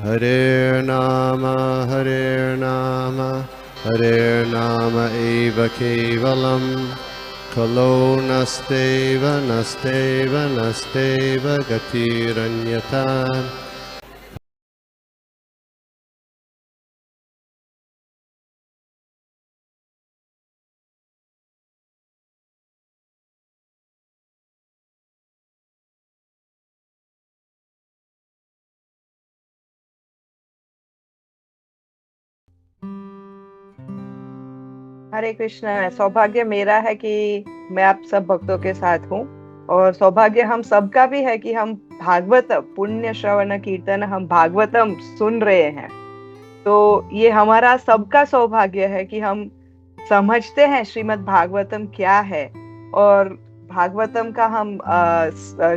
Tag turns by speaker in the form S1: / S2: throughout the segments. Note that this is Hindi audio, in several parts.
S1: Hare Nama Hare Nama eva kevalam Kalo nasteva nasteva nasteva gatiranyata.
S2: हरे कृष्णा। सौभाग्य मेरा है कि मैं आप सब भक्तों के साथ हूँ, और सौभाग्य हम सबका भी है कि हम भागवत पुण्य श्रवण कीर्तन हम भागवतम सुन रहे हैं। तो ये हमारा सबका सौभाग्य है कि हम समझते हैं श्रीमद् भागवतम क्या है, और भागवतम का हम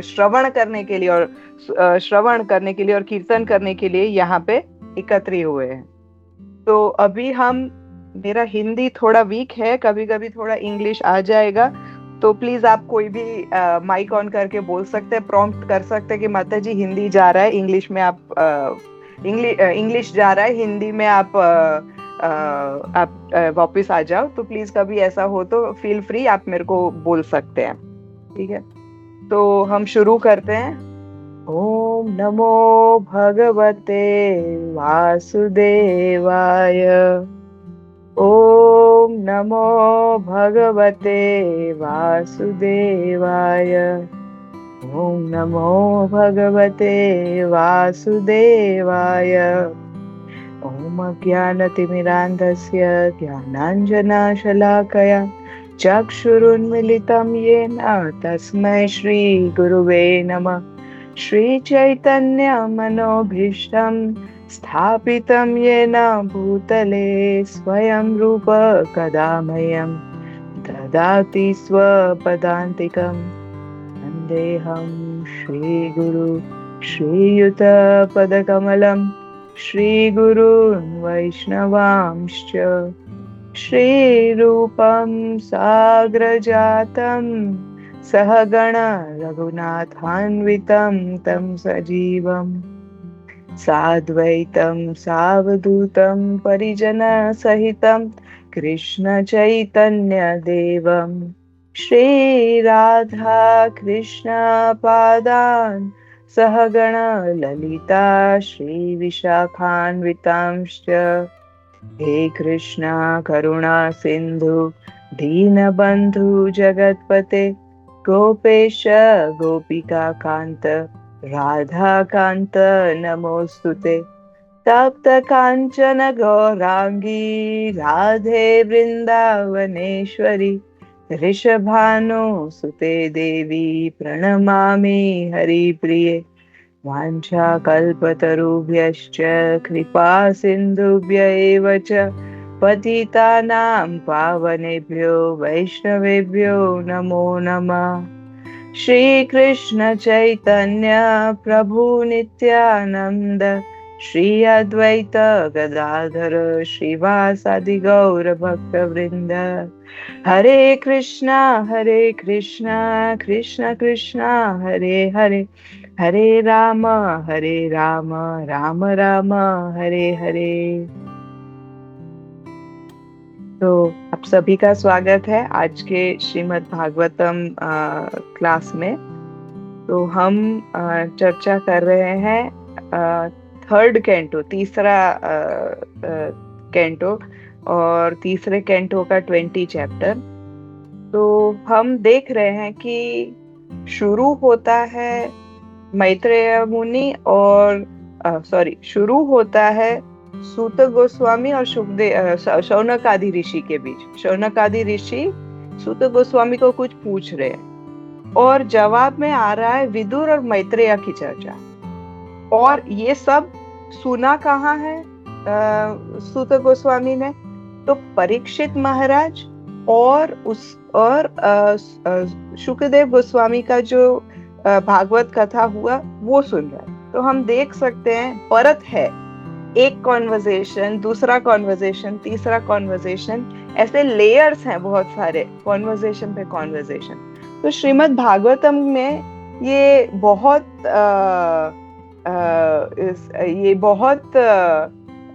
S2: श्रवण करने के लिए और कीर्तन करने के लिए यहाँ पे एकत्रित हुए हैं। तो अभी हम मेरा हिंदी थोड़ा वीक है, कभी कभी थोड़ा इंग्लिश आ जाएगा, तो प्लीज आप कोई भी माइक ऑन करके बोल सकते हैं, प्रॉम्प्ट कर सकते हैं कि माता जी हिंदी जा रहा है, इंग्लिश में आप इंग्लिश जा रहा है, हिंदी में आप वापस आ जाओ। तो प्लीज कभी ऐसा हो तो फील फ्री, आप मेरे को बोल सकते हैं। ठीक है, तो हम शुरू करते हैं। ओम नमो भगवते वासुदेवाय। ओम नमो भगवते वासुदेवाय। ओम नमो भगवते वासुदेवाय। ओम अज्ञानतिमिरान्धस्य ज्ञानाञ्जनशलाकया चक्षुरुन्मिलितं येन तस्मै श्रीगुरुवे नमः। श्रीचैतन्यमनोभीष्टं स्थापितं येन भूतले स्वयं रूप कदा मह्यं ददाति स्वपदान्तिकं। वन्देऽहं श्रीगुरु श्रीयुतपदकमलं श्रीगुरून् वैष्णवांश्च श्रीरूपं साग्रजातं सहगण रघुनाथान्वितं तं सजीवं साद्वैतं सावधूतं परिजनसहितं कृष्णचैतन्यदेवं श्रीराधा कृष्णपादान् सहगण ललिता श्रीविशाखान्वितांश्च। हे कृष्णा करुणा सिंधु दीनबंधु जगतपते गोपेश गोपिका कांत राधा कांत नमोस्तुते। तप्त कांचन गौरांगी राधे वृंदावनेश्वरी ऋषभानुसुते देवी प्रणमामि हरिप्रिये। वाञ्छाकल्पतरुभ्यश्च कृपा सिन्धुभ्य एव च पतितानां पावनेभ्यो वैष्णवेभ्यो नमो नमः। श्रीकृष्ण चैतन्य प्रभु नित्यानंद श्री अद्वैत गदाधर श्रीवासादि गौर भक्त वृंद। हरे कृष्णा कृष्ण कृष्ण हरे हरे, हरे राम राम राम हरे हरे। तो आप सभी का स्वागत है आज के श्रीमद् भागवतम क्लास में। तो हम चर्चा कर रहे हैं थर्ड कैंटो, तीसरा कैंटो, और तीसरे कैंटो का 20 चैप्टर। तो हम देख रहे हैं कि शुरू होता है मैत्रेय मुनि और शुरू होता है सूत गोस्वामी और शौनक आदि ऋषि के बीच। शौनक आदि ऋषि सूत गोस्वामी को कुछ पूछ रहे हैं, और जवाब में आ रहा है विदुर और मैत्रेय की चर्चा। और ये सब सुना कहाँ है सूत गोस्वामी ने? तो परीक्षित महाराज और शुकदेव गोस्वामी का जो भागवत कथा हुआ वो सुन रहा है। तो हम देख सकते हैं परत है, एक कॉन्वर्जेशन, दूसरा कॉन्वर्जेशन, तीसरा कॉन्वर्जेशन, ऐसे लेयर्स हैं बहुत सारे, कॉन्वर्जेशन पे कॉन्वर्जेशन। तो श्रीमद् भागवतम में ये बहुत ये बहुत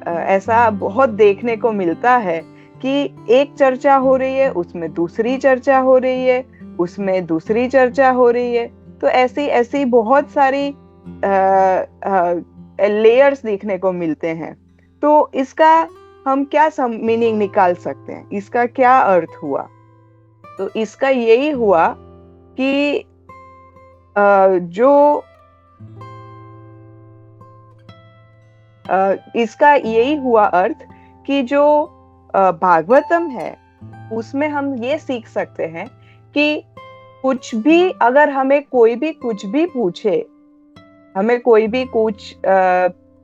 S2: ऐसा बहुत देखने को मिलता है कि एक चर्चा हो रही है, उसमें दूसरी चर्चा हो रही है, उसमें दूसरी चर्चा हो रही है। तो ऐसी ऐसी बहुत सारी लेयर्स देखने को मिलते हैं। तो इसका हम क्या मीनिंग निकाल सकते हैं, इसका क्या अर्थ हुआ? तो इसका यही हुआ कि इसका यही हुआ अर्थ कि जो भागवतम है उसमें हम ये सीख सकते हैं कि कुछ भी, अगर हमें कोई भी कुछ भी पूछे, हमें कोई भी कुछ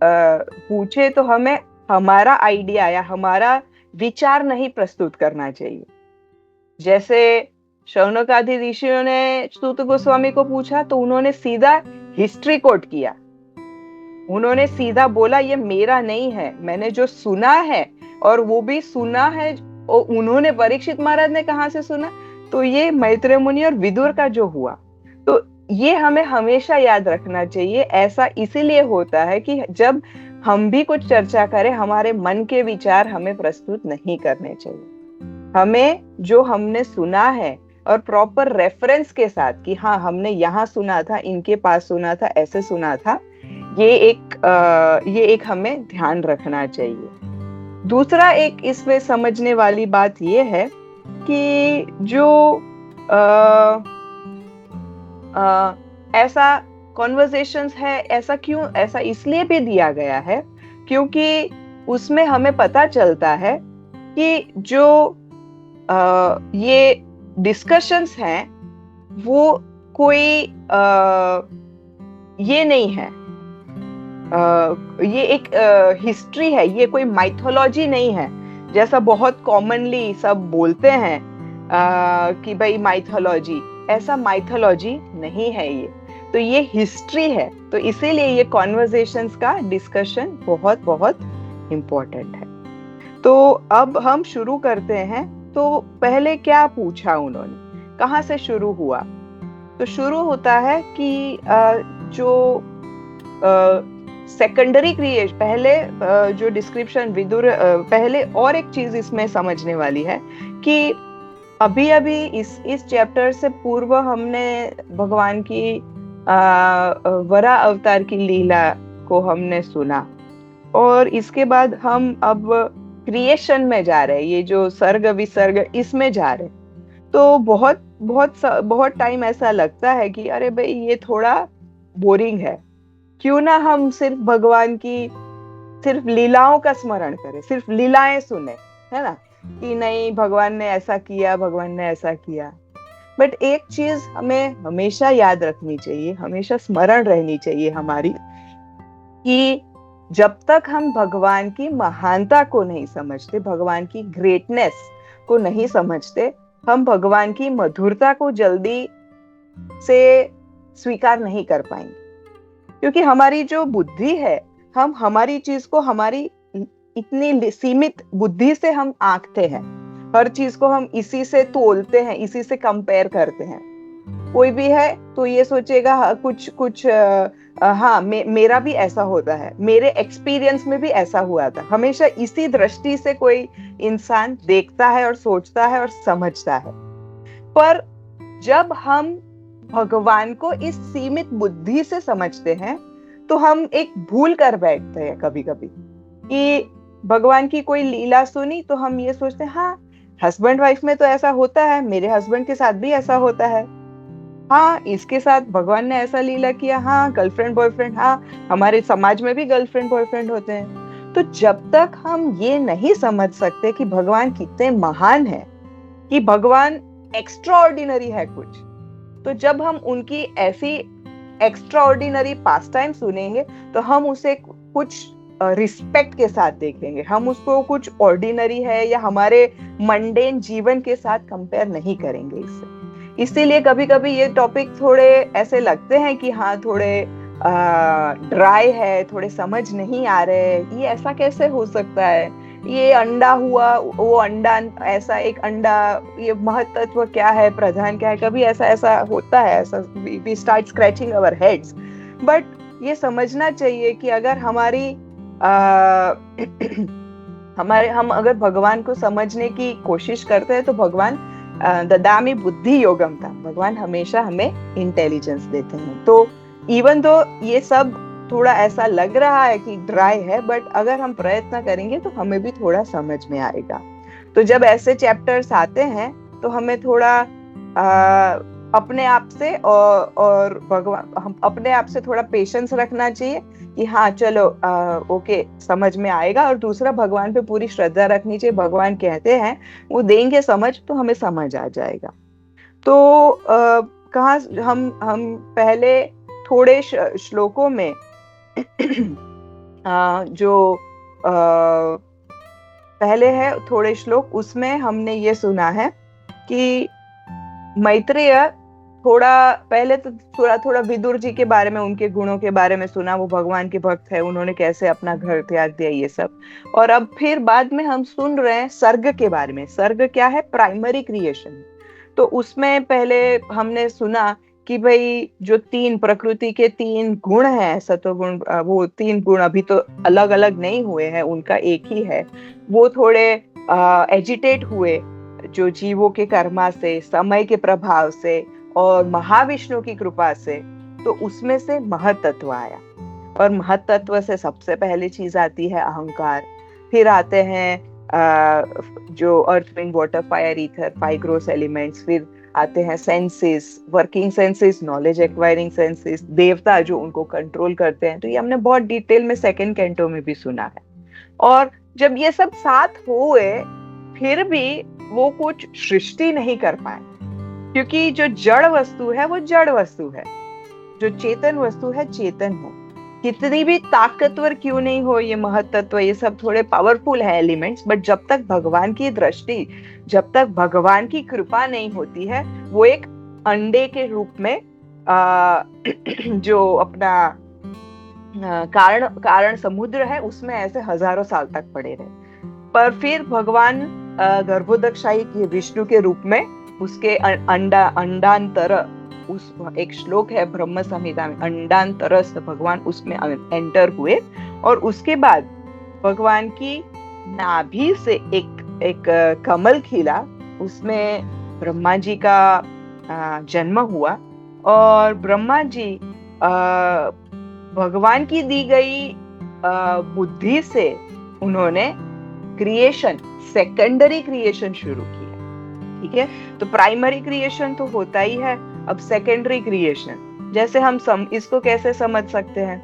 S2: पूछे, तो हमें हमारा आइडिया या हमारा विचार नहीं प्रस्तुत करना चाहिए। जैसे शौनक आदि ऋषियों ने सूत गोस्वामी को पूछा तो उन्होंने सीधा हिस्ट्री कोट किया, उन्होंने सीधा बोला ये मेरा नहीं है, मैंने जो सुना है, और वो भी सुना है, और उन्होंने परीक्षित महाराज ने कहाँ से सुना, तो ये मैत्रेय मुनि और विदुर का जो हुआ। तो ये हमें हमेशा याद रखना चाहिए। ऐसा इसीलिए होता है कि जब हम भी कुछ चर्चा करें, हमारे मन के विचार हमें प्रस्तुत नहीं करने चाहिए। हमें जो हमने सुना है और प्रॉपर रेफरेंस के साथ कि हाँ हमने यहाँ सुना था, इनके पास सुना था, ऐसे सुना था, ये एक हमें ध्यान रखना चाहिए। दूसरा एक इसमें समझने वाली बात ये है कि जो ऐसा कॉन्वर्सेशंस है, ऐसा इसलिए भी दिया गया है क्योंकि उसमें हमें पता चलता है कि जो ये डिस्कशंस हैं वो कोई ये नहीं है, ये एक हिस्ट्री है, ये कोई माइथोलॉजी नहीं है जैसा बहुत कॉमनली सब बोलते हैं कि भाई माइथोलॉजी। ऐसा माइथोलॉजी नहीं है ये, तो ये हिस्ट्री है। तो इसीलिए ये कॉन्वर्सेशंस का डिस्कशन बहुत बहुत इम्पोर्टेंट है। तो अब हम शुरू करते हैं। तो पहले क्या पूछा उन्होंने, कहाँ से शुरू हुआ? तो शुरू होता है कि जो सेकेंडरी क्रिएशन, पहले जो डिस्क्रिप्शन विदुर, पहले और एक चीज इसमें समझने वाली है कि अभी अभी इस चैप्टर से पूर्व हमने भगवान की वरा अवतार की लीला को हमने सुना, और इसके बाद हम अब क्रिएशन में जा रहे हैं, ये जो सर्ग विसर्ग इसमें जा रहे हैं। तो बहुत बहुत बहुत टाइम ऐसा लगता है कि अरे भाई ये थोड़ा बोरिंग है, क्यों ना हम सिर्फ भगवान की सिर्फ लीलाओं का स्मरण करें, सिर्फ लीलाएं सुने, है ना, कि नहीं भगवान ने ऐसा किया, भगवान ने ऐसा किया। बट एक चीज हमें हमेशा याद रखनी चाहिए, हमेशा स्मरण रहनी चाहिए हमारी, कि जब तक हम भगवान की महानता को नहीं समझते, भगवान की ग्रेटनेस को नहीं समझते, हम भगवान की मधुरता को जल्दी से स्वीकार नहीं कर पाएंगे। क्योंकि हमारी जो बुद्धि है, हम हमारी चीज को हमारी इतनी सीमित बुद्धि से हम आंकते हैं, हर चीज को हम इसी से तोलते हैं, इसी से कंपेयर करते हैं। कोई भी है तो ये सोचेगा कुछ हाँ मेरा भी ऐसा होता है, मेरे एक्सपीरियंस में भी ऐसा हुआ था। हमेशा इसी दृष्टि से कोई इंसान देखता है और सोचता है और समझता है। पर जब हम भगवान को इस सीमित बुद्धि से समझते हैं तो हम एक भूल कर बैठते हैं कभी कभी, कि भगवान की कोई लीला सुनी तो हम ये सोचते हैं हाँ हस्बैंड वाइफ में तो ऐसा होता है, मेरे हस्बैंड के साथ भी ऐसा होता है, हाँ इसके साथ भगवान ने ऐसा लीला किया, हाँ गर्लफ्रेंड बॉयफ्रेंड, हाँ हमारे समाज में भी गर्लफ्रेंड बॉयफ्रेंड होते हैं। तो जब तक हम ये नहीं समझ सकते कि भगवान कितने महान है, कि भगवान एक्स्ट्राऑर्डिनरी है कुछ, तो जब हम उनकी ऐसी एक्स्ट्राऑर्डिनरी पास टाइम सुनेंगे तो हम उसे कुछ रिस्पेक्ट के साथ देखेंगे, हम उसको कुछ ऑर्डिनरी है या हमारे मंडेन जीवन के साथ कंपेयर नहीं करेंगे इससे। इसीलिए कभी कभी ये टॉपिक थोड़े ऐसे लगते हैं कि हाँ थोड़े ड्राई है, थोड़े समझ नहीं आ रहे, ये ऐसा कैसे हो सकता है, ये अंडा हुआ, वो अंडा ऐसा, एक अंडा, ये महत्व क्या है, प्रधान क्या है, कभी ऐसा होता है, ऐसा we start scratching our heads. But ये समझना चाहिए कि अगर हमारी हम अगर भगवान को समझने की कोशिश करते हैं तो भगवान ददामि बुद्धि योगम था, भगवान हमेशा हमें इंटेलिजेंस देते हैं। तो इवन तो ये सब थोड़ा ऐसा लग रहा है कि ड्राई है, बट अगर हम प्रयत्न करेंगे तो हमें भी थोड़ा समझ में आएगा। तो जब ऐसे चैप्टर्स आते हैं तो हमें थोड़ा अपने आप से और भगवान, हम अपने आप से थोड़ा पेशेंस रखना चाहिए कि हाँ चलो ओके समझ में आएगा, और दूसरा भगवान पे पूरी श्रद्धा रखनी चाहिए। भगवान कहते हैं वो देंगे समझ, तो हमें समझ आ जाएगा। तो कहाँ हम पहले थोड़े श्लोकों में जो पहले है थोड़े श्लोक, उसमें हमने ये सुना है कि मैत्रेय थोड़ा पहले तो थोड़ा विदुर जी के बारे में, उनके गुणों के बारे में सुना, वो भगवान के भक्त है, उन्होंने कैसे अपना घर त्याग दिया, ये सब। और अब फिर बाद में हम सुन रहे हैं सर्ग के बारे में। सर्ग क्या है? Primary creation. तो उसमें पहले हमने सुना कि भाई जो तीन प्रकृति के तीन गुण हैं, सत्वगुण, वो तीन गुण अभी तो अलग अलग नहीं हुए हैं, उनका एक ही है। वो थोड़े एजिटेट हुए जो जीवों के कर्मा से, समय के प्रभाव से और महाविष्णु की कृपा से। तो उसमें से महतत्व आया, और महतत्व से सबसे पहली चीज आती है अहंकार। फिर आते हैं जो earth, wind, water, fire, ether, 5 gross elements. फिर आते हैं senses, working senses, knowledge acquiring senses, देवता जो उनको कंट्रोल करते हैं। तो ये हमने बहुत डिटेल में सेकंड कैंटो में भी सुना है। और जब ये सब साथ हुए फिर भी वो कुछ सृष्टि नहीं कर पाए, क्योंकि जो जड़ वस्तु है वो जड़ वस्तु है, जो चेतन वस्तु है चेतन है। कितनी भी ताकतवर क्यों नहीं हो ये महत्त्व, ये सब थोड़े पावरफुल है एलिमेंट्स, बट जब तक भगवान की दृष्टि, जब तक भगवान की कृपा नहीं होती है, वो एक अंडे के रूप में जो अपना कारण समुद्र है उसमें ऐसे हजारों साल तक पड़े रहे। पर फिर भगवान गर्भोदकशाही के विष्णु के रूप में उसके अंडांतर, उस एक श्लोक है ब्रह्म संहिता में, अंडांतरस्थ भगवान उसमें एंटर हुए। और उसके बाद भगवान की नाभि से एक कमल खिला, उसमें ब्रह्मा जी का जन्म हुआ। और ब्रह्मा जी भगवान की दी गई बुद्धि से उन्होंने क्रिएशन, सेकेंडरी क्रिएशन शुरू किया। ठीक है, तो प्राइमरी क्रिएशन तो होता ही है, अब सेकेंडरी क्रिएशन जैसे हम इसको कैसे समझ सकते हैं?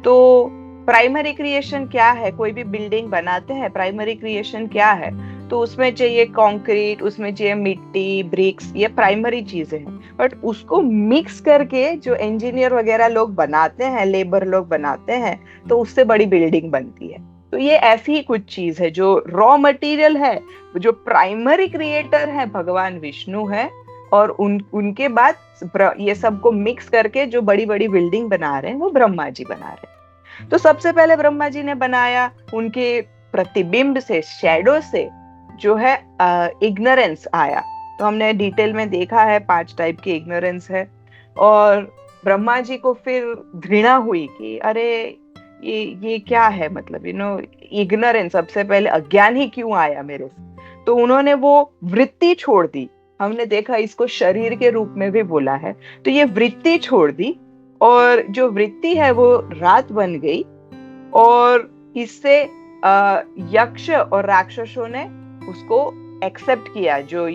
S2: तो प्राइमरी क्रिएशन क्या है? कोई भी बिल्डिंग बनाते हैं, प्राइमरी क्रिएशन क्या है? तो उसमें चाहिए कंक्रीट, उसमें चाहिए मिट्टी, ब्रिक्स, ये प्राइमरी चीजें हैं। बट उसको मिक्स करके जो इंजीनियर वगैरह लोग बनाते हैं, लेबर लोग बनाते हैं, तो उससे बड़ी बिल्डिंग बनती है। तो ये ऐसी ही कुछ चीज है जो रॉ मटेरियल है, जो प्राइमरी क्रिएटर है भगवान विष्णु है, और उनके बाद ये सबको मिक्स करके जो बड़ी बड़ी बिल्डिंग बना रहे हैं वो ब्रह्मा जी बना रहे हैं। तो सबसे पहले ब्रह्मा जी ने बनाया, उनके प्रतिबिंब से, शैडो से जो है इग्नोरेंस आया। तो हमने डिटेल में देखा है 5 टाइप की इग्नोरेंस है। और ब्रह्मा जी को फिर घृणा हुई कि अरे ये क्या है, मतलब इग्नोरेंस, सबसे पहले अज्ञान ही क्यों आया मेरे से। तो उन्होंने वो वृत्ति छोड़ दी। हमने देखा इसको शरीर के रूप में भी बोला है। तो ये वृत्ति छोड़ दी, और जो वृत्ति है वो रात बन गई, और इससे यक्ष और राक्षसों ने उसको एक्सेप्ट किया। जो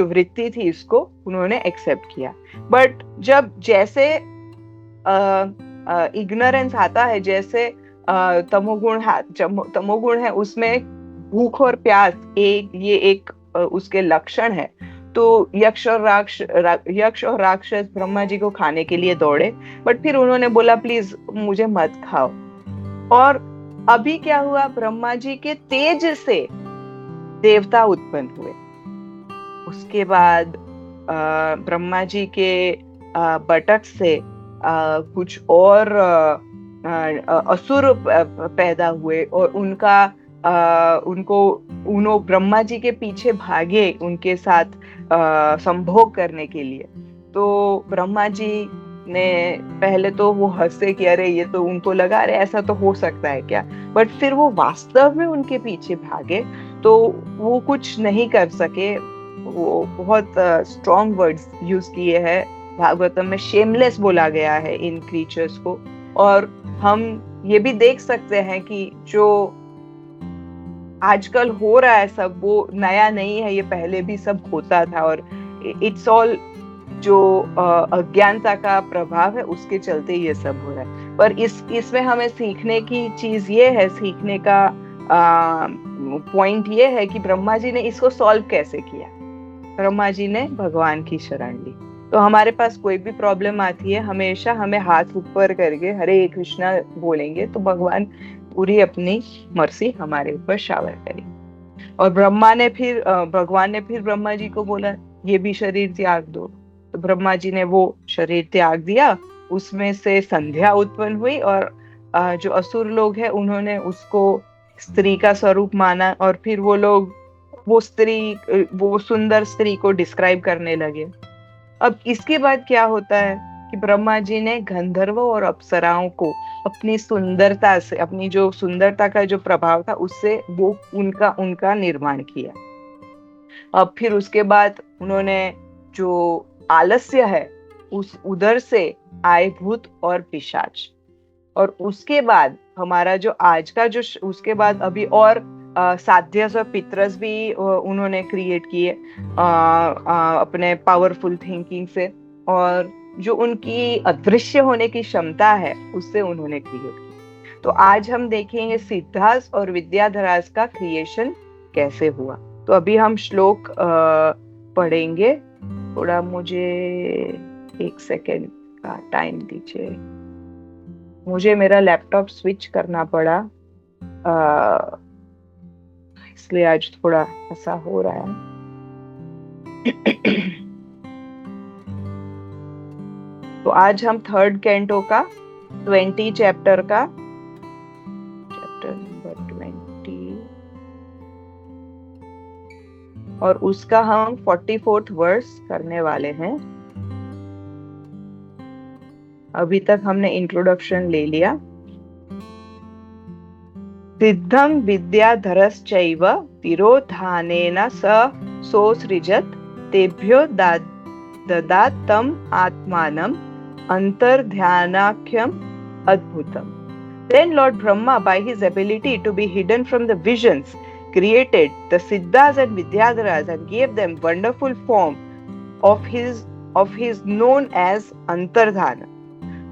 S2: वृत्ति थी इसको उन्होंने एक्सेप्ट किया। बट जब जैसे इग्नोरेंस आता है, जैसे तमोगुण है, उसमें भूख और प्यास ये एक उसके लक्षण है। तो यक्ष और राक्षस ब्रह्मा जी को खाने के लिए दौड़े, बट फिर उन्होंने बोला प्लीज मुझे मत खाओ। और अभी क्या हुआ, ब्रह्मा जी के तेज से देवता उत्पन्न हुए। उसके बाद ब्रह्मा जी के बटक से कुछ और असुर पैदा हुए, और उनको ब्रह्मा जी के पीछे भागे उनके साथ संभोग करने के लिए। तो ब्रह्मा जी ने पहले तो वो हंसे कि अरे ये तो उनको लगा अरे ऐसा तो हो सकता है क्या, बट फिर वो वास्तव में उनके पीछे भागे तो वो कुछ नहीं कर सके। वो बहुत स्ट्रॉन्ग वर्ड्स यूज किए हैं भागवतम में, शेमलेस बोला गया है इन क्रीचर्स को। और हम ये भी देख सकते हैं कि जो आजकल हो रहा है सब वो नया नहीं है, ये पहले भी सब होता था और इट्स ऑल जो अज्ञानता का प्रभाव है उसके चलते ये सब हो रहा है। पर इसमें हमें सीखने की चीज ये है, सीखने का पॉइंट ये है कि ब्रह्मा जी ने इसको सॉल्व कैसे किया। ब्रह्मा जी ने भगवान की शरण ली। तो हमारे पास कोई भी प्रॉब्लम आती है हमेशा हमें हाथ ऊपर करके हरे कृष्णा बोलेंगे तो भगवान पूरी अपनी मर्सी हमारे ऊपर शावर करेंगे। और भगवान ने फिर ब्रह्मा जी को बोला ये भी शरीर त्याग दो। तो ब्रह्मा जी ने वो शरीर त्याग दिया, उसमें से संध्या उत्पन्न हुई और जो असुर लोग हैं उन्होंने उसको स्त्री का स्वरूप माना और फिर वो लोग वो सुंदर स्त्री को डिस्क्राइब करने लगे। अब इसके बाद क्या होता है कि ब्रह्मा जी ने गंधर्वों और अप्सराओं को अपनी सुंदरता से, अपनी जो सुंदरता का जो प्रभाव था उससे वो उनका निर्माण किया। अब फिर उसके बाद उन्होंने जो आलस्य है उस उधर से आए भूत और पिशाच। और उसके बाद हमारा जो आज का जो उसके बाद अभी और साध्यस और पितरस भी उन्होंने क्रिएट किए अपने पावरफुल थिंकिंग से, और जो उनकी अदृश्य होने की क्षमता है उससे उन्होंने क्रिएट किया। तो आज हम देखेंगे सिद्धार्थ और विद्याधराज का क्रिएशन कैसे हुआ। तो अभी हम श्लोक पढ़ेंगे। थोड़ा मुझे 1 सेकेंड का टाइम दीजिए, मुझे मेरा लैपटॉप स्विच करना पड़ा इसलिए आज थोड़ा ऐसा हो रहा है। तो आज हम 3rd कैंटो का 20 चैप्टर नंबर 20 और उसका हम 44th वर्स करने वाले हैं। अभी तक हमने इंट्रोडक्शन ले लिया। सिद्धं विद्याधरश्चैव तिरोधानेन सोऽसृजत् तेभ्यो ददात् तम् आत्मानम् अंतर्ध्यानाख्यम् अद्भुतम्। Then Lord Brahma, by his ability to be hidden from the visions, created the Siddhas and Vidyadharas and gave them wonderful form of his known as अंतर्धान।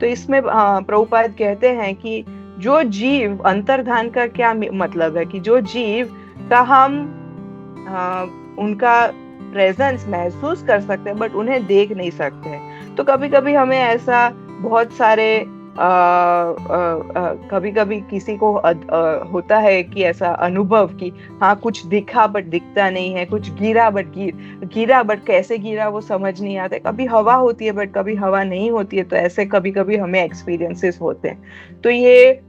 S2: तो इसमें प्रभुपाद कहते हैं कि जो जीव, अंतर्धान का क्या मतलब है कि जो जीव का हम उनका प्रेजेंस महसूस कर सकते हैं बट उन्हें देख नहीं सकते हैं। तो कभी कभी हमें ऐसा बहुत सारे कभी कभी किसी को होता है कि ऐसा अनुभव कि हाँ कुछ दिखा बट दिखता नहीं है, कुछ गिरा बट कैसे गिरा वो समझ नहीं आता। कभी हवा होती है बट कभी हवा नहीं होती है। तो ऐसे कभी कभी हमें एक्सपीरियंसेस होते हैं। तो ये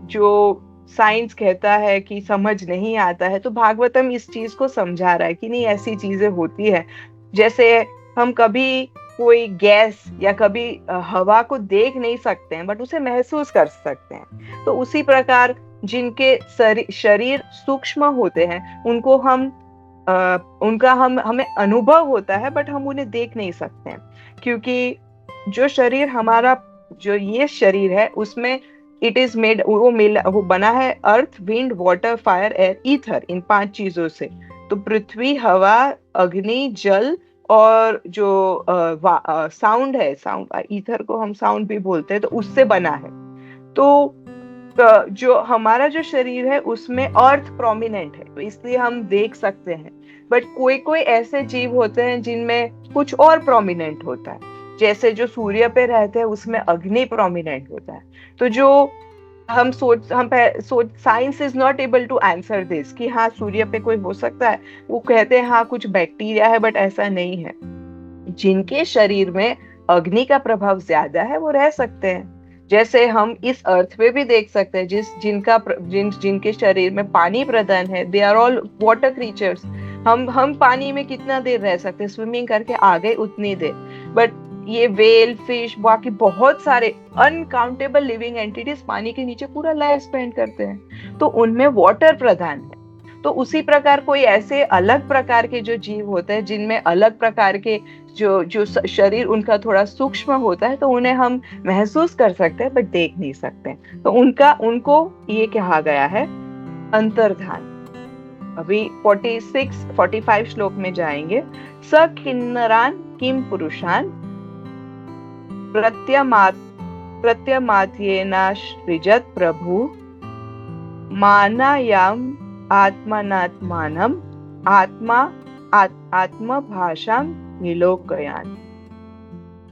S2: जो साइंस कहता है कि समझ नहीं आता है, तो भागवतम इस चीज को समझा रहा है कि नहीं ऐसी चीजें होती है। जैसे हम कभी कोई गैस या कभी हवा को देख नहीं सकते हैं बट उसे महसूस कर सकते हैं। तो उसी प्रकार जिनके शरीर सूक्ष्म होते हैं उनको हमें अनुभव होता है बट हम उन्हें देख नहीं सकते हैं, क्योंकि जो शरीर हमारा, जो ये शरीर है उसमें इट इज मेड, वो बना है earth, wind, water, fire, air, ether, इन 5 चीजों से। तो पृथ्वी, हवा, अग्नि, जल और जो साउंड है, ईथर को हम साउंड भी बोलते हैं, तो उससे बना है। तो जो हमारा जो शरीर है उसमें अर्थ प्रोमिनेंट है, तो इसलिए हम देख सकते हैं। बट कोई ऐसे जीव होते हैं जिनमें कुछ और प्रोमिनेंट होता है। जैसे जो सूर्य पे रहते हैं उसमें अग्नि प्रोमिनेंट होता है। तो जो हम science is not able to answer this कि हाँ सूर्य पे कोई हो सकता है। वो कहते हैं हाँ कुछ बैक्टीरिया है बट ऐसा नहीं है। जिनके शरीर में अग्नि का प्रभाव ज्यादा है वो रह सकते हैं। जैसे हम इस अर्थ पे भी देख सकते हैं जिनके शरीर में पानी प्रधान है, they are all water creatures. हम पानी में कितना देर रह सकते हैं, स्विमिंग करके आ गए उतनी देर। बट ये वेल, फिश, बाकी बहुत सारे अनकाउंटेबल लिविंग एंटिटीज पानी के नीचे पूरा लाइफ स्पेंड करते हैं, तो उनमें वाटर प्रधान है। तो उसी प्रकार कोई ऐसे अलग प्रकार के जो जीव होते हैं जिनमें अलग प्रकार के जो जो शरीर उनका थोड़ा सूक्ष्म होता है, तो उन्हें हम महसूस कर सकते हैं बट देख नहीं सकते, तो उनको ये कहा गया है अंतर्धान। अभी 45 श्लोक में जाएंगे। स किन्नरान किम पुरुषान प्रत्यमात्येनाश्रिजत प्रभु मानायाम आत्मनात्मानम आत्मभाषाम विलोकयान।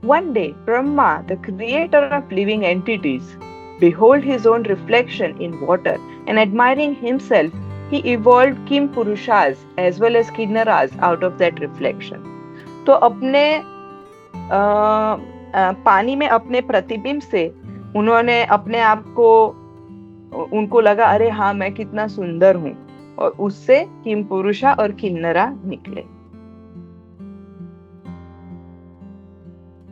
S2: One day, Brahma, the creator of living entities, behold his own reflection in water, and admiring himself, he evolved Kim Purushas as well as Kinnaras out of that reflection. तो अपने पानी में अपने प्रतिबिंब से उन्होंने अपने आप को, उनको लगा अरे हाँ मैं कितना सुंदर हूँ, और उससे किम पुरुषा और किन्नरा निकले।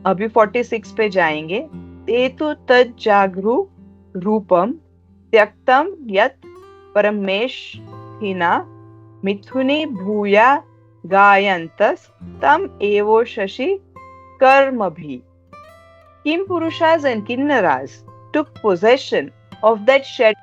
S2: अभी 46 पे जाएंगे। ते तो तद जागृ रूपम त्यक्तम यत परमेश हिना मिथुनी भूया गायंतस तम एवो Shashi कर्मभि। Kim Purushas and Kinnaras took possession of that shed.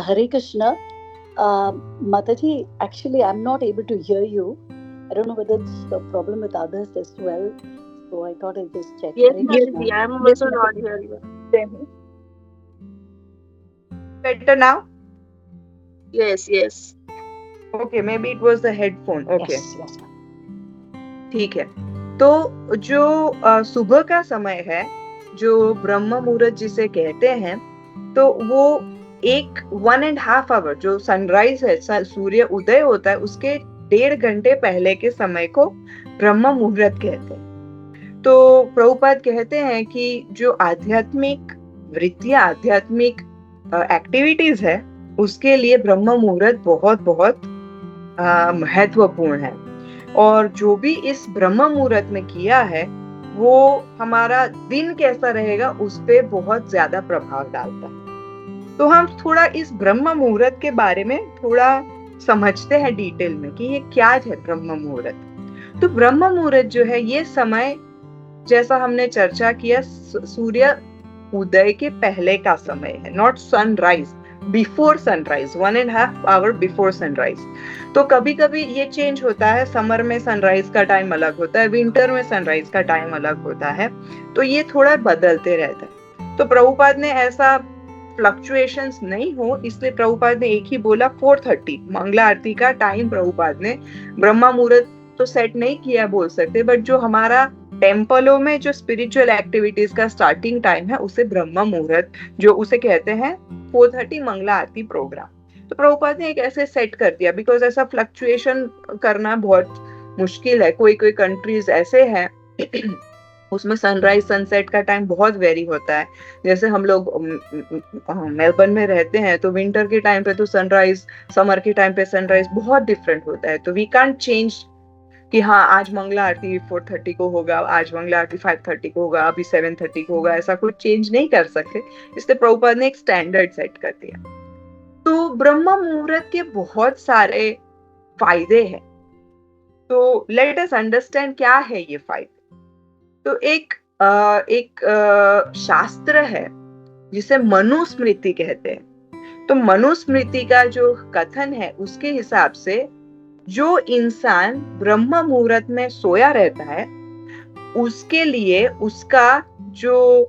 S3: Hare Krishna. Mataji, actually I'm not able to hear you. I don't know whether it's a problem with others as well. So I thought I'd just check.
S4: Yes, I'm also not hearing you.
S2: Better now?
S4: Yes.
S2: Okay, maybe it was the headphone. Okay.
S3: Yes.
S2: ठीक है। तो जो सुबह का समय है, जो ब्रह्म मुहूर्त जिसे कहते हैं, तो वो 1.5 आवर जो सनराइज है, सूर्य उदय होता है, उसके 1.5 घंटे पहले के समय को ब्रह्म मुहूर्त कहते हैं। तो प्रभुपाद कहते हैं कि जो आध्यात्मिक वृत्तियां, आध्यात्मिक एक्टिविटीज है, उसके लिए ब्रह्म मुहूर्त बहुत बहुत महत्वपूर्ण है, और जो भी इस ब्रह्म मुहूर्त में किया है वो हमारा दिन कैसा रहेगा उस पे बहुत ज्यादा प्रभाव डालता है। तो हम थोड़ा इस ब्रह्म मुहूर्त के बारे में थोड़ा समझते हैं डिटेल में कि ये क्या है ब्रह्म मुहूर्त। तो ब्रह्म मुहूर्त जो है, ये समय जैसा हमने चर्चा किया सूर्य उदय के पहले का समय है, not sunrise, before sunrise, 1.5 hour before sunrise. तो कभी कभी ये चेंज होता है, समर में सनराइज का टाइम अलग होता है, विंटर में सनराइज का टाइम अलग होता है, तो ये थोड़ा बदलते रहता है। तो प्रभुपाद ने ऐसा फ्लक्चुएशंस नहीं हो, इसलिए प्रभुपाद ने एक ही बोला 4:30 मंगला आरती का टाइम। प्रभुपाद ने ब्रह्म मुहूर्त तो सेट नहीं किया बोल सकते, बट जो हमारा टेम्पलों में जो स्पिरिचुअल एक्टिविटीज का स्टार्टिंग टाइम है उसे ब्रह्म मुहूर्त जो उसे कहते हैं 4:30 मंगला आरती प्रोग्राम। तो प्रभुपाद ने एक ऐसे सेट कर दिया, बिकॉज ऐसा फ्लक्चुएशन करना बहुत मुश्किल है। कोई कंट्रीज ऐसे हैं उसमें सनराइज सनसेट का टाइम बहुत वेरी होता है। जैसे हम लोग मेलबर्न में रहते हैं, तो विंटर के टाइम पे तो सनराइज, समर के टाइम पे सनराइज बहुत डिफरेंट होता है। तो वी कांट चेंज कि हाँ आज मंगला आरती 4:30 को होगा, आज मंगला आरती 5:30 को होगा, अभी 7:30 को होगा, ऐसा कुछ चेंज नहीं कर सकते। इसलिए प्रभुपाद ने एक स्टैंडर्ड सेट कर दिया। तो ब्रह्म मुहूर्त के बहुत सारे फायदे हैं, तो लेट अस अंडरस्टैंड क्या है ये फायदे। तो एक शास्त्र है जिसे मनुस्मृति कहते हैं। तो मनुस्मृति का जो कथन है उसके हिसाब से जो इंसान ब्रह्म मुहूर्त में सोया रहता है उसके लिए उसका जो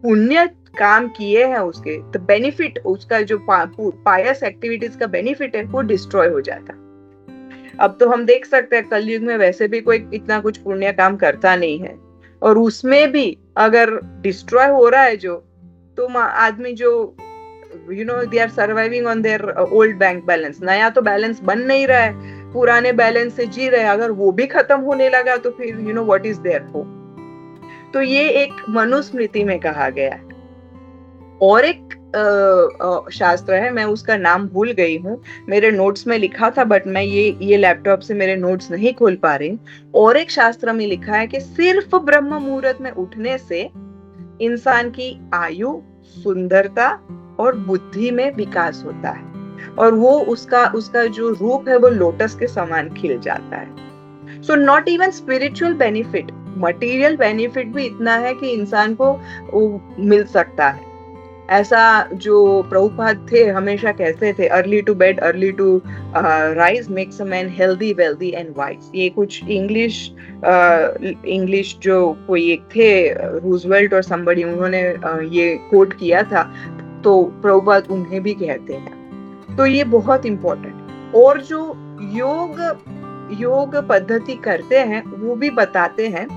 S2: पुण्य काम किए हैं उसके तो बेनिफिट, उसका जो पायस एक्टिविटीज का बेनिफिट है वो डिस्ट्रॉय हो जाता। अब तो हम देख सकते हैं कलयुग में वैसे भी कोई इतना कुछ पुण्य काम करता नहीं है, और उसमें भी अगर डिस्ट्रॉय हो रहा है जो, तो आदमी जो they are surviving on their old bank balance, नया तो बैलेंस बन नहीं रहा है, पुराने बैलेंस से जी रहे हैं, अगर वो भी खत्म होने लगा तो फिर व्हाट इज देयर होप। तो ये एक मनुस्मृति में कहा गया है। और एक शास्त्र है, मैं उसका नाम भूल गई हूँ, मेरे नोट्स में लिखा था बट मैं ये लैपटॉप से मेरे नोट्स नहीं खोल पा रही। और एक शास्त्र में लिखा है कि सिर्फ ब्रह्म मुहूर्त में उठने से इंसान की आयु, सुंदरता और बुद्धि में विकास होता है, और वो उसका जो रूप है वो लोटस के समान खिल जाता है। So not even spiritual benefit, material benefit भी इतना है कि इंसान को मिल सकता है। ऐसा जो प्रभुपाद थे हमेशा कहते थे, early to bed early to rise makes a man healthy wealthy and wise. ये कुछ इंग्लिश जो कोई एक थे रूजवेल्ट और समबडी, उन्होंने ये कोट किया था, तो प्रभुपाद उन्हें भी कहते हैं। तो ये बहुत इम्पोर्टेंट। और जो योग पद्धति करते हैं वो भी बताते हैं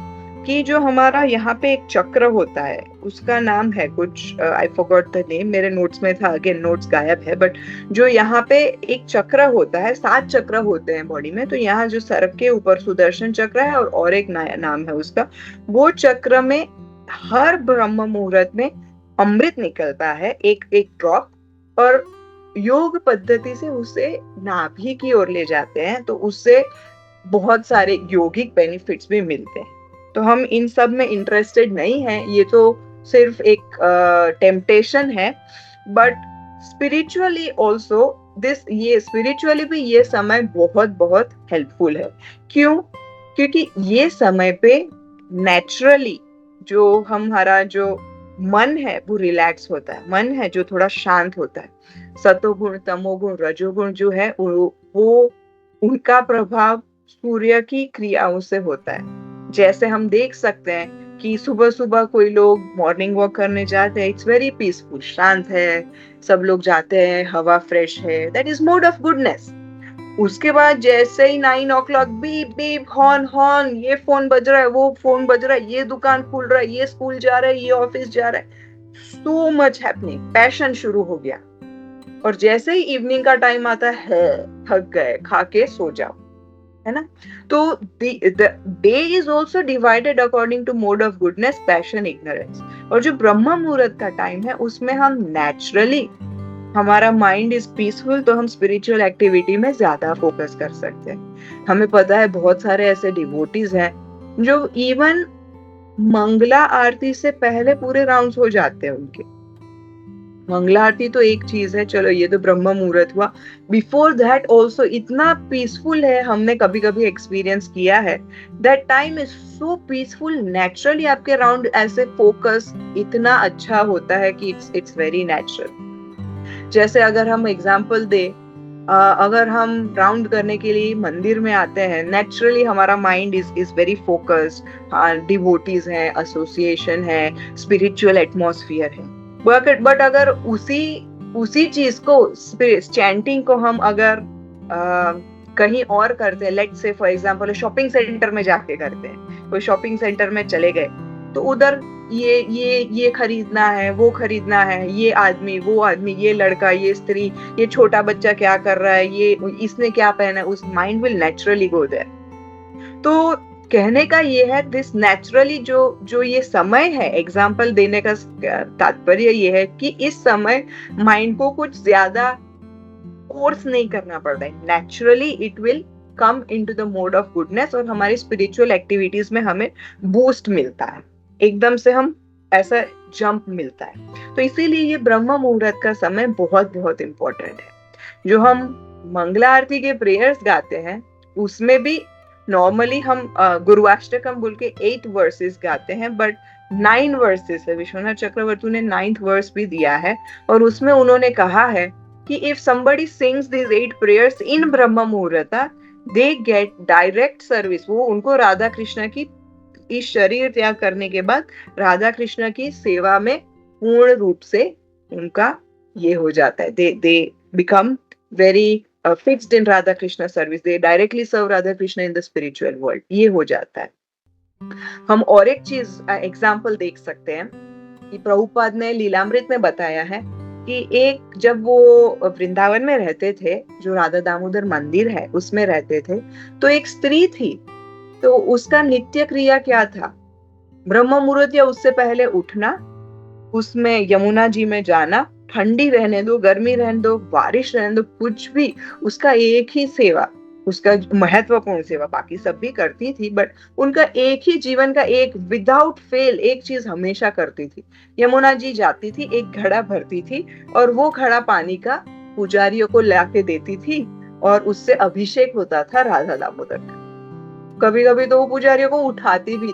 S2: कि जो हमारा यहाँ पे एक चक्र होता है, उसका नाम है कुछ, आई फॉरगॉट द नेम, मेरे नोट्स में था, अगेन नोट्स गायब है, बट जो यहाँ पे एक चक्र होता है, 7 चक्र होते हैं बॉडी में, तो यहाँ जो सर के ऊपर सुदर्शन चक्र है और एक नया नाम है उसका, वो चक्र में हर ब्रह्म मुहूर्त में अमृत निकलता है, एक एक ड्रॉप, और योग पद्धति से उसे नाभि की ओर ले जाते हैं, तो उससे बहुत सारे योगिक बेनिफिट्स भी मिलते हैं। तो हम इन सब में इंटरेस्टेड नहीं है, ये तो सिर्फ एक टेम्पटेशन है, बट स्पिरिचुअली ऑल्सो ये स्पिरिचुअली भी ये समय बहुत बहुत हेल्पफुल है। क्यों? क्योंकि ये समय पे नेचुरली जो हमारा जो मन है वो रिलैक्स होता है, मन है जो थोड़ा शांत होता है। सतोगुण, तमोगुण, रजोगुण जो है वो उनका प्रभाव सूर्य की क्रियाओं से होता है। जैसे हम देख सकते हैं कि सुबह सुबह कोई लोग मॉर्निंग वॉक करने जाते हैं, इट्स वेरी पीसफुल, शांत है, सब लोग जाते हैं, हवा फ्रेश है, that is mode of goodness. उसके बाद जैसे ही 9 o'clock beep beep horn horn, ये फोन बज रहा है, वो फोन बज रहा है, ये दुकान खुल रहा है, ये स्कूल जा रहा है, ये ऑफिस जा रहा है, सो मच हैपनिंग, पैशन शुरू हो गया। और जैसे ही इवनिंग का टाइम आता है, थक गए, खा के सो जाओ, है ना। तो the day is also divided according to mode of goodness, passion, ignorance। और जो ब्रह्म मुहूर्त का टाइम है उसमें हम नेचुरली, हमारा माइंड इज पीसफुल, तो हम स्पिरिचुअल एक्टिविटी में ज्यादा फोकस कर सकते हैं। हमें पता है बहुत सारे ऐसे डिवोटीज हैं जो इवन मंगला आरती से पहले पूरे राउंड्स हो जाते हैं उनके। मंगला आरती तो एक चीज है, चलो ये तो ब्रह्म मुहूर्त हुआ, बिफोर दैट ऑल्सो इतना पीसफुल है, हमने कभी कभी एक्सपीरियंस किया है। That time is so peaceful, naturally आपके राउंड ऐसे फोकस इतना अच्छा होता है कि इट्स वेरी नेचुरल। जैसे अगर हम एग्जांपल दे, अगर हम राउंड करने के लिए मंदिर में आते हैं, नेचुरली हमारा mind is very focused, devotees हैं, एसोसिएशन है, स्पिरिचुअल एटमॉस्फेयर है। बट अगर उसी चीज को, चैंटिंग को हम अगर कहीं और करते हैं, let's say for example shopping centre में जाके करते हैं, कोई शॉपिंग सेंटर में चले गए, तो उधर ये खरीदना है, वो खरीदना है, ये आदमी, वो आदमी, ये लड़का, ये स्त्री, ये छोटा बच्चा क्या कर रहा है, ये इसने क्या पहना है, उस mind will naturally go there. तो कहने का ये है, दिस नेचुरली जो ये समय है, एग्जाम्पल देने का तात्पर्य ये है कि इस समय माइंड को कुछ ज्यादा फोर्स नहीं करना पड़ता है, naturally it will come into the mode of goodness, और हमारी स्पिरिचुअल एक्टिविटीज में हमें बूस्ट मिलता है, एकदम से हम ऐसा जंप मिलता है। तो इसीलिए ये ब्रह्म मुहूर्त का समय बहुत बहुत इंपॉर्टेंट है। जो हम मंगला आरती के प्रेयर्स गाते हैं उसमें भी नॉर्मली हम गुरुवाष्टकम बोल के 8 वर्सेस गाते हैं, बट 9 वर्सेस है। विश्वनाथ चक्रवर्ती ने 9th वर्स भी दिया है, और उसमें उन्होंने कहा है कि if somebody sings these 8 prayers in ब्रह्म मुहूर्त, they get direct service। वो उनको राधा कृष्ण की, इस शरीर त्याग करने के बाद राधा कृष्ण की सेवा में पूर्ण रूप से उनका ये हो जाता है, they become very fixed in Radha Krishna service. They directly serve Radha Krishna in the spiritual world. ये हो जाता है. हम और एक चीज एग्जाम्पल देख सकते हैं कि प्रभुपाद ने लीलामृत में बताया है कि एक जब वो वृंदावन में रहते थे, जो राधा दामोदर मंदिर है उसमें रहते थे, तो एक स्त्री थी. तो उसका नित्य क्रिया क्या था? ब्रह्म मुहूर्त या उससे पहले उठना, उसमें यमुना जी में जाना, ठंडी रहने दो, गर्मी रहने दो, बारिश रहने दो, कुछ भी, उसका एक ही सेवा, उसका महत्वपूर्ण सेवा, बाकी सब भी करती थी, बट उनका एक ही जीवन का एक विदाउट फेल एक चीज हमेशा करती थी. यमुना जी जाती थी, एक घड़ा भरती थी और वो घड़ा पानी का पुजारियों को लाके देती थी और उससे अभिषेक होता था राधा दामोदर का. कभी कभी तो वो पुजारियों को उठाती भी थी.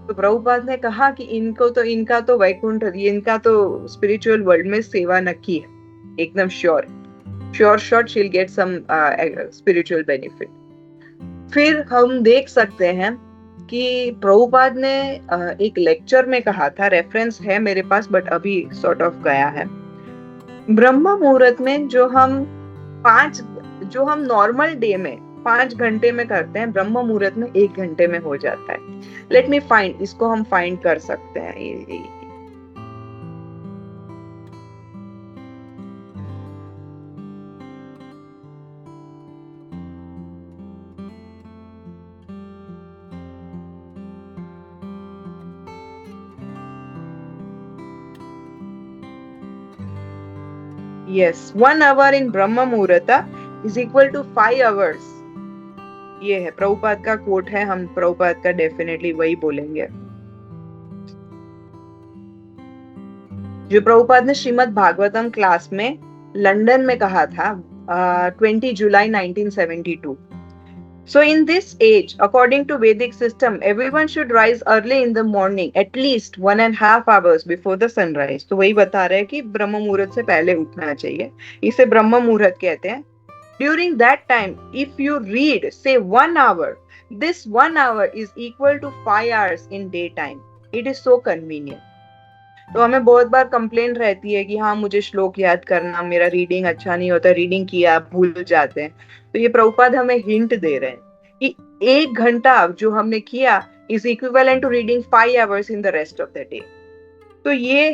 S2: तो प्रभुपाद ने कहा कि इनका तो वैकुंठ, इनका तो स्पिरिचुअल वर्ल्ड में सेवा नक्की है, एकदम sure she'll get some spiritual benefit. फिर हम देख सकते हैं कि प्रभुपाद ने एक लेक्चर में कहा था, रेफरेंस है मेरे पास बट अभी सॉर्ट ऑफ गया है, ब्रह्म मुहूर्त में जो हम नॉर्मल डे में 5 घंटे में करते हैं, ब्रह्म मुहूर्त में 1 घंटे में हो जाता है. लेट मी फाइंड, इसको हम फाइंड कर सकते हैं. Yes, 1 hour in Brahma Muhurta is equal to 5 hours. ये है प्रभुपाद का कोट है, हम प्रभुपाद का डेफिनेटली वही बोलेंगे. जो प्रभुपाद ने श्रीमद् भागवतम क्लास में लंदन में कहा था 20 जुलाई 1972. So in this age, according to Vedic system, everyone should rise early in the morning, at least 1.5 hours before the sunrise. तो वही बता रहे हैं कि ब्रह्म मुहूर्त से पहले उठना चाहिए, इसे ब्रह्म मुहूर्त कहते हैं. During that time, if you read, say 1 hour, this 1 hour is equal to 5 hours in daytime. It is so convenient. तो हमें बहुत बार कंप्लेंट रहती है कि हाँ मुझे श्लोक याद करना, मेरा रीडिंग अच्छा नहीं होता, रीडिंग किया भूल जाते हैं. तो ये प्रभुपाद हमें हिंट दे रहे हैं कि 1 घंटा जो हमने किया is equivalent to reading 5 hours in the rest of the day. तो ये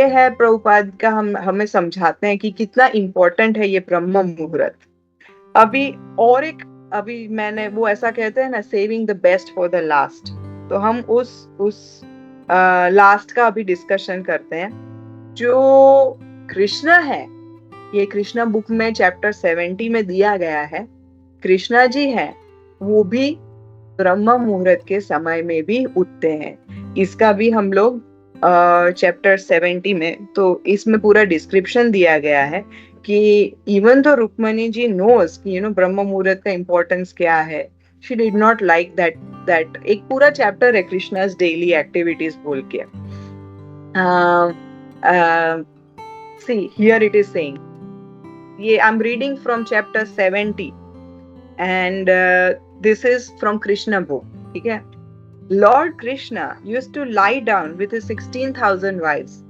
S2: है प्रभुपाद का, हमें समझाते हैं कि कितना इम्पोर्टेंट है ये ब्रह्म मुहूर्त. अभी मैंने वो ऐसा कहते हैं ना, saving the best for the last. तो हम उस लास्ट का अभी डिस्कशन करते हैं. जो कृष्णा है, ये कृष्णा बुक में चैप्टर 70 में दिया गया है. कृष्णा जी हैं, वो भी ब्रह्म मुहूर्त के समय में भी उठते हैं. इसका भी हम लोग चैप्टर 70 में, तो इसमें पूरा डिस्क्रिप्शन दिया गया है कि इवन तो रुक्मणी जी नोज कि ब्रह्म मुहूर्त का इम्पोर्टेंस क्या है, she did not like that. एक पूरा चैप्टर है कृष्णा's डेली एक्टिविटीज बोल के. see here it is saying, ये I'm reading from chapter 70 and this is from Krishna book. ठीक है. Lord Krishna used to lie down with his 16,000 wives,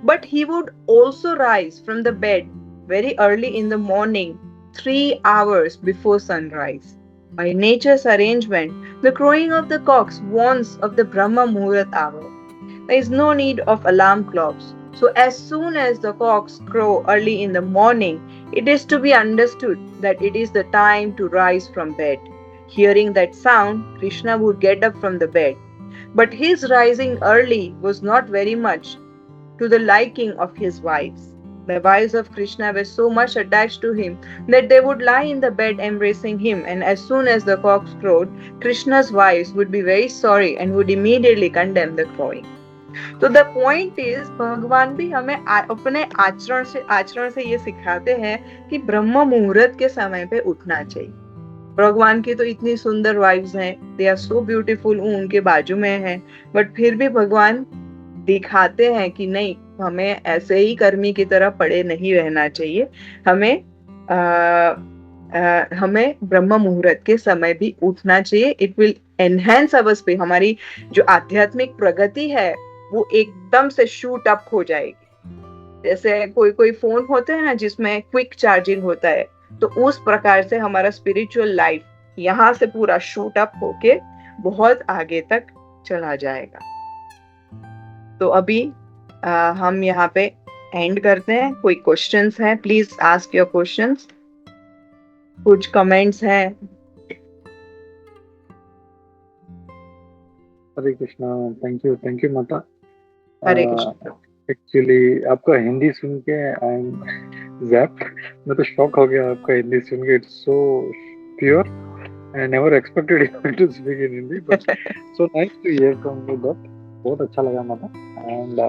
S2: but he would also rise from the bed very early in the morning, 3 hours before sunrise. By nature's arrangement, the crowing of the cocks warns of the Brahma Muhurat hour. There is no need of alarm clocks. So as soon as the cocks crow early in the morning, it is to be understood that it is the time to rise from bed. Hearing that sound, Krishna would get up from the bed. But his rising early was not very much to the liking of his wives. The wives of Krishna were so much attached to him that they would lie in the bed embracing him, and as soon as the cocks crowed, Krishna's wives would be very sorry and would immediately condemn the crowing. So the point is, भगवान भी हमें अपने आचरण से ये सिखाते हैं कि ब्रह्म मुहूर्त के समय पे उठना चाहिए. भगवान की तो इतनी सुंदर वाइफ्स हैं, दे आर सो ब्यूटीफुल, उनके बाजू में हैं, बट फिर भी भगवान दिखाते हैं कि नहीं, हमें ऐसे ही कर्मी की तरह पड़े नहीं रहना चाहिए. हमें ब्रह्म मुहूर्त के समय भी उठना चाहिए. It will enhance our spirit. हमारी जो आध्यात्मिक प्रगति है वो एकदम से शूट अप हो जाएगी. जैसे कोई फोन होते हैं ना जिसमें क्विक चार्जिंग होता है, तो उस प्रकार से हमारा स्पिरिचुअल लाइफ यहाँ से पूरा शूट अप होके बहुत आगे तक चला जाएगा। तो अभी हम यहाँ पे एंड करते हैं। कोई क्वेश्चंस हैं, प्लीज आस्क योर क्वेश्चंस। कुछ कमेंट्स हैं?
S5: हरे कृष्णा। थैंक यू माता।
S2: हरे कृष्ण।
S5: एक्चुअली आपका हिंदी सुन के आई एम ज़ैप्ड। मैं तो शॉक हो गया आपका हिंदी सुन के। It's so pure. I never expected you to speak in Hindi, but so nice to hear from you that. बहुत अच्छा लगा माता। एंड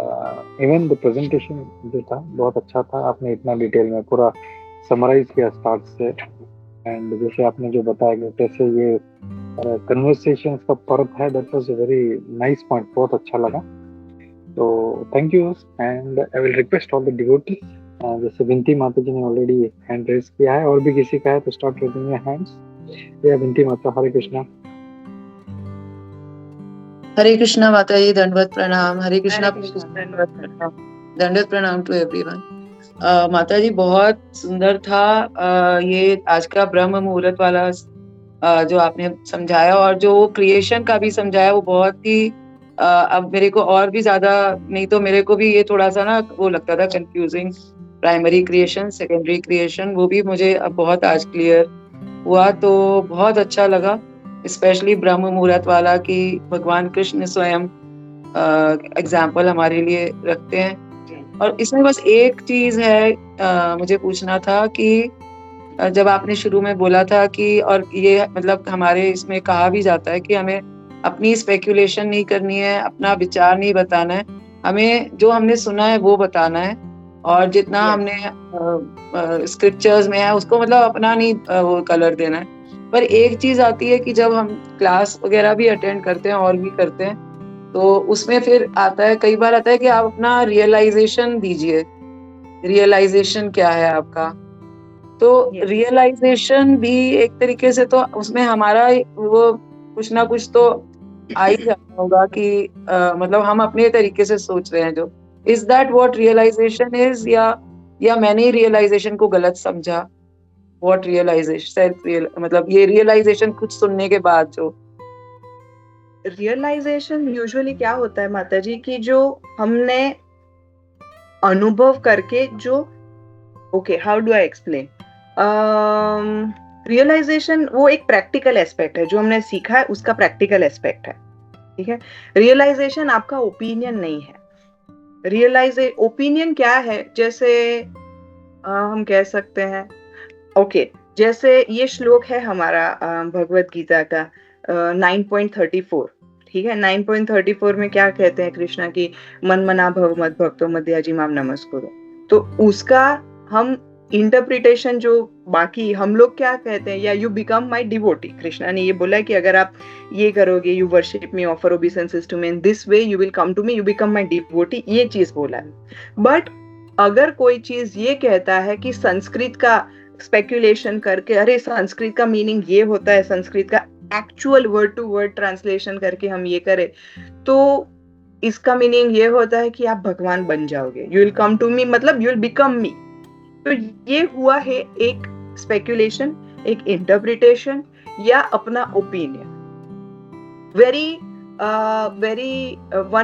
S5: इवन द प्रेजेंटेशन जो था बहुत अच्छा था। आपने इतना डिटेल में पूरा समराइज किया स्टार्ट से। एंड जैसे आपने जो बताया कि कैसे ये कन्वर्सेशंस का पर्थ है, that was a very nice point. बहुत अच्छा लगा। तो thank you. And I will request all the devotees, जैसे विनती माता जी ने ऑलरेडी हैंड रेज किया है, और भी किसी का है तो स्टार्ट रेजिंग योर हैंड्स। या विनती माता। हरे कृष्णा।
S6: हरे कृष्णा माता जी, दंडवत प्रणाम। हरे कृष्णा।
S2: दंडवत प्रणाम।
S6: दंडवत प्रणाम टू एवरीवन। माता जी बहुत सुंदर था ये आज का ब्रह्म मुहूर्त वाला जो आपने समझाया, और जो क्रिएशन का भी समझाया वो बहुत ही अब मेरे को और भी ज्यादा, नहीं तो मेरे को भी ये थोड़ा सा ना वो लगता था confusing, primary creation secondary creation, वो भी मुझे अब बहुत आज क्लियर हुआ। तो बहुत अच्छा लगा, स्पेशली ब्रह्म मुहूर्त वाला कि भगवान कृष्ण स्वयं एग्जाम्पल हमारे लिए रखते हैं। और इसमें बस एक चीज है मुझे पूछना था कि जब आपने शुरू में बोला था कि, और ये मतलब हमारे इसमें कहा भी जाता है कि हमें अपनी स्पेक्यूलेशन नहीं करनी है, अपना विचार नहीं बताना है, हमें जो हमने सुना है वो बताना है, और जितना हमने स्क्रिप्चर्स में है उसको मतलब अपना नहीं वो कलर देना है। पर एक चीज आती है कि जब हम क्लास वगैरह भी अटेंड करते हैं और भी करते हैं, तो उसमें फिर आता है, कई बार आता है कि आप अपना रियलाइजेशन दीजिए, रियलाइजेशन क्या है आपका। तो रियलाइजेशन भी एक तरीके से तो उसमें हमारा वो कुछ ना कुछ तो आ ही जाता होगा कि मतलब हम अपने तरीके से सोच रहे हैं जो, is that what realization is, या मैंने रियलाइजेशन को गलत समझा? व्हाट रियलाइजेशन, सेल्फ रियल, मतलब ये रियलाइजेशन कुछ सुनने के बाद जो
S2: रियलाइजेशन यूजुअली क्या होता है माता जी कि जो हमने अनुभव करके जो, okay how do I explain, realization वो एक प्रैक्टिकल एस्पेक्ट है, जो हमने सीखा है उसका प्रैक्टिकल एस्पेक्ट है। ठीक है, रियलाइजेशन आपका ओपिनियन नहीं है। ओपिनियन क्या है, जैसे हम कह सकते हैं, ओके जैसे ये श्लोक है हमारा भगवत गीता का 9.34। ठीक है, 9.34 में क्या कहते हैं कृष्णा की, मन मना भव मद भक्तो मध्याजी माम नमस्कुरु। तो उसका हम इंटरप्रिटेशन जो बाकी हम लोग क्या कहते हैं, या you become my devotee, Krishna ने ये बोला कि अगर आप ये करोगे, you worship me, offer obeisances to me, in this way you will come to me, you become my devotee, ये चीज बोला है। बट अगर कोई चीज ये कहता है कि संस्कृत का स्पेक्यूलेशन करके, अरे संस्कृत का मीनिंग ये होता है, संस्कृत का actual word to word translation करके हम ये करें, तो इसका मीनिंग ये होता है कि आप भगवान बन जाओगे, you will come to me, मतलब यू विल बिकम मी। तो ये हुआ है एक स्पेक्यूलेशन, एक इंटरप्रिटेशन, या अपना opinion.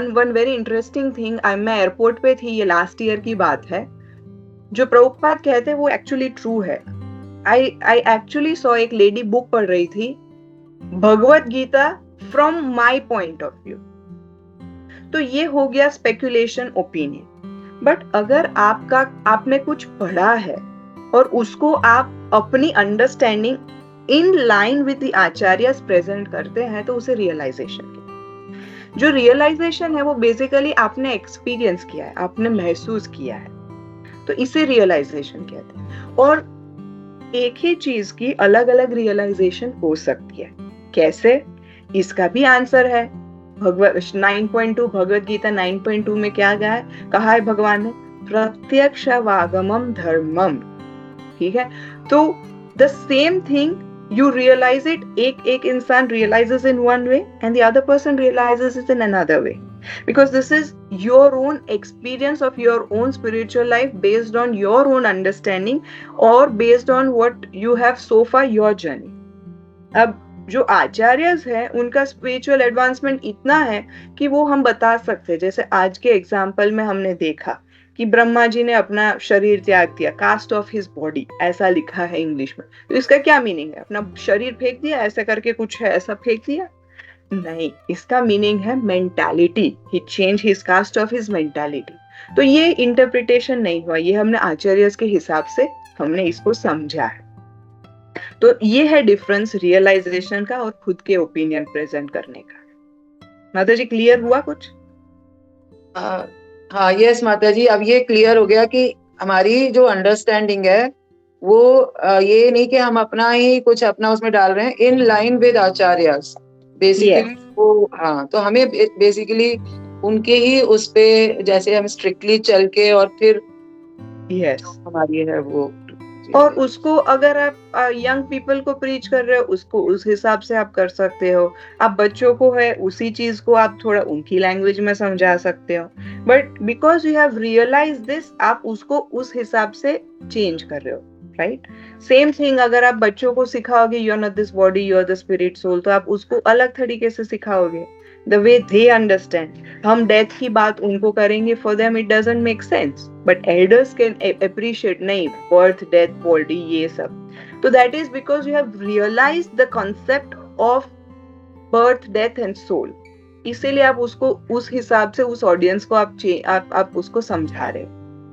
S2: One very interesting thing, मैं एयरपोर्ट पे थी, ये लास्ट ईयर की बात है, जो प्रभुपाद कहते हैं वो एक्चुअली ट्रू है। आई एक्चुअली सॉ एक लेडी बुक पढ़ रही थी, Bhagavad Gita from my point of view. तो ये हो गया स्पेक्यूलेशन, ओपिनियन। बट अगर आपने कुछ पढ़ा है और उसको आप अपनी understanding in line with the acharyas present करते हैं, तो उसे रियलाइजेशन कहते हैं। जो रियलाइजेशन है वो बेसिकली आपने एक्सपीरियंस किया है, आपने महसूस किया है, तो इसे रियलाइजेशन कहते हैं। और एक ही चीज की अलग अलग रियलाइजेशन हो सकती है। कैसे, इसका भी आंसर है 9.2 भगवत गीता 9.2 में क्या कहा है भगवान ने, प्रत्यक्षावागमम धर्मम। ठीक है, तो the same thing You realize it, एक इंसान realizes in one way and the other person realizes it in another way, because this is your own experience of your own spiritual life based on your own understanding or based on what you have so far your journey. अब जो आचार्यस है उनका स्पिरिचुअल एडवांसमेंट इतना है कि वो हम बता सकते हैं, जैसे आज के एग्जाम्पल में हमने देखा कि ब्रह्मा जी ने अपना शरीर त्याग दिया, कास्ट ऑफ हिज बॉडी ऐसा लिखा है इंग्लिश में, तो इसका क्या मीनिंग है? अपना शरीर फेंक दिया, ऐसा करके कुछ है, ऐसा फेंक दिया? नहीं, इसका मीनिंग है mentality, he change his cast of his mentality. तो ये इंटरप्रिटेशन नहीं हुआ, ये हमने आचार्यस के हिसाब से हमने इसको समझा है। तो ये है डिफरेंस रियलाइजेशन का और खुद के ओपिनियन प्रेजेंट करने का। माता जी क्लियर हुआ कुछ?
S6: हाँ यस माता जी, अब ये क्लियर हो गया कि हमारी जो अंडरस्टैंडिंग है वो ये नहीं कि हम अपना ही कुछ अपना उसमें डाल रहे हैं, in line with acharyas basically वो। हाँ, तो हमें बेसिकली उनके ही उस पे जैसे हम स्ट्रिक्टली चल के और फिर हमारी है वो,
S2: और उसको अगर आप यंग पीपल को प्रीच कर रहे हो उसको उस हिसाब से आप कर सकते हो, आप बच्चों को है उसी चीज को आप थोड़ा उनकी लैंग्वेज में समझा सकते हो, but because you have realize this आप उसको उस हिसाब से चेंज कर रहे हो, राइट? सेम थिंग अगर आप बच्चों को सिखाओगे you are not this body you are the spirit soul, तो आप उसको अलग तरीके से सिखाओगे, the way they understand. हम डेथ की बात उनको करेंगे, for them it doesn't make sense, but elders can appreciate नहीं birth death body ये सब, तो that is because you have realized the concept of birth death and soul, इसीलिए आप उसको उस हिसाब से उस ऑडियंस को आप उसको समझा रहे हो।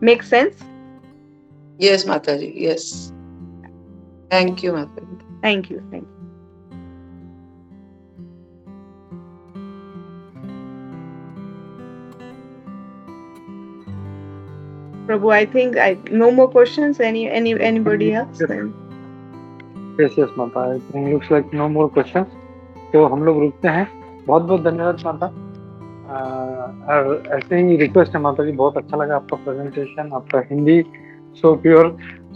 S2: Make sense?
S6: Yes माता जी, yes. Thank you माता जी.
S2: Thank you. Prabhu, I think no more questions. Anybody else?
S5: Yes, माता. I think looks like no more questions. तो हम लोग रुकते हैं। बहुत बहुत धन्यवाद माता। और ऐसे ही रिक्वेस्ट है माता जी, बहुत अच्छा लगा आपका प्रेजेंटेशन, आपका Hindi so pure.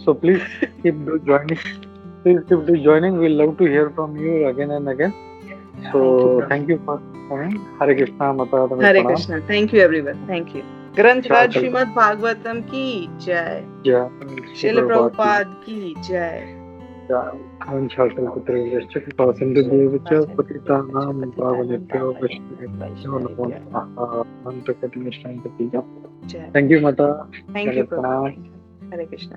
S5: So please keep joining. We love to hear from you again and again. So thank you for coming. Hare Krishna माता।
S2: Hare Krishna. Thank you everyone. Thank you. ग्रंथराज Shrimad Bhagavatam की जय। श्रील प्रभुपाद की जय। Thank you, Mata. Thank you, Prabhu. Hare Krishna.